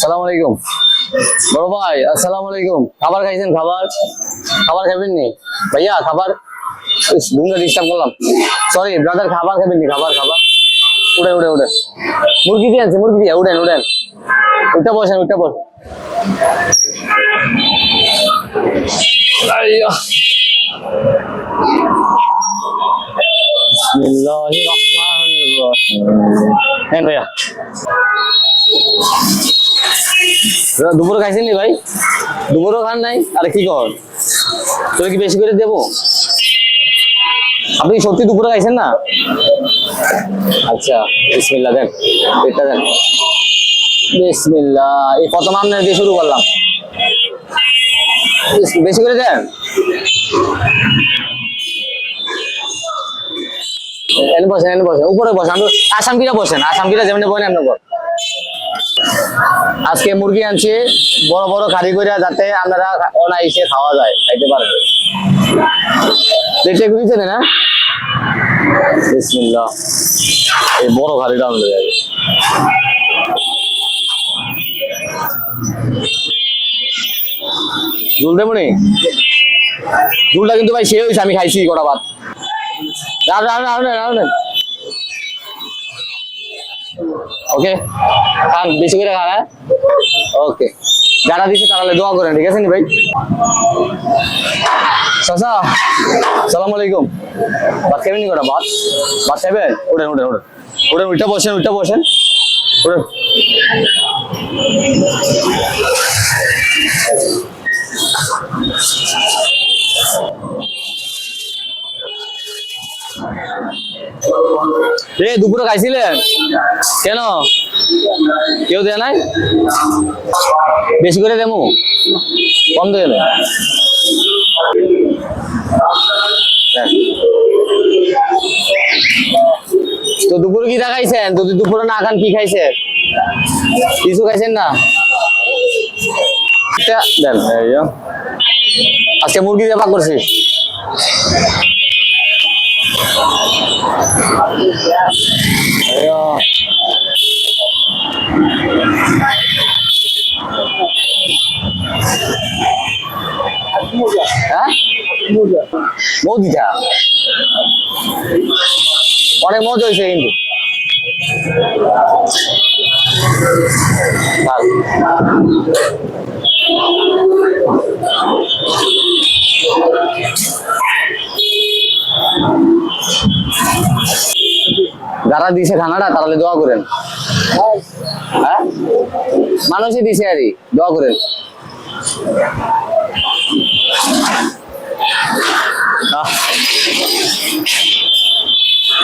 আসসালামু আলাইকুম বড় ভাই, আসসালামু আলাইকুম। খাবার খাইছেন? খাবার খাবার খাবেন নি ভাইয়া? খাবার ঘুমটা ডিস্টার্ব করলাম, সরি ব্রাদার। খাবার খাবেন নি? খাবার খাবার উঠেন উঠেন উঠেন, মুরগি দিয়ে আনছে, মুরগি দিয়ে উঠেন উঠেন, উঠে বসেন উঠে বসেন। আইয়া বিসমিল্লাহির রহমানির রহিম। হ্যাঁ ভাইয়া, দুপুরে খাইছেন নি ভাই? দুপুরও খান নাই? আরে কি কর, তোকে কি বেশি করে দেবো? আপনি সত্যি দুপুরে খাইছেন না? আচ্ছা বিসমিল্লাহ দেন, এটা দেন। বিসমিল্লাহ, এই প্রথম আপনার দিয়ে শুরু করলাম, বেশি করে দেন। এনে বসেন, এনে বসেন, উপরে বসেন। আসামকিরা বসেন, আসামকিরা যেমন বলেন আপনার ঘর। আজকে মুরগি আনছি বড় বড় খাড়ি করে, যাতে আপনারা অনায়াসে খাওয়া যায়, খাইতে পারেন। দেখতে বুঝছে না? বিসমিল্লাহ, এই বড় খাড়িটা আনতে যাবে। ঝুল দেবো নি? ঝুলটা কিন্তু ভাই সে হয়েছে, আমি খাইছি কটা ভাত। ওকে, খান বেশি করে খান। হ্যাঁ ওকে, যারা দিচ্ছে তাহলে দোয়া করেন, ঠিক আছে নি ভাই? চাচা সালাম আলাইকুম। ভাত খাবেন নি? কটা ভাত ভাত খাবেন? উঠেন উঠেন উঠেন উঠেন, উঠে বসেন, উঠে বসেন, উঠেন। দুপুরে খাইছিলেন কেন? কেউ দেয় নাই? বেশি করে দেবো? কম দেবে? তো দুপুরে কি দেখাইছেন? তো দুপুরে না খান, কি খাইছেন? কিছু খাইছেন না? দেন, আজকে মুরগি দিয়ে পাক করছি। হ্যাঁ মৌদিটা অনেক মজা হয়েছে কিন্তু। যারা দিছে খানাটা তাহলে দোয়া করেন। হ্যাঁ মানুষই দিছে আর দোয়া করেন।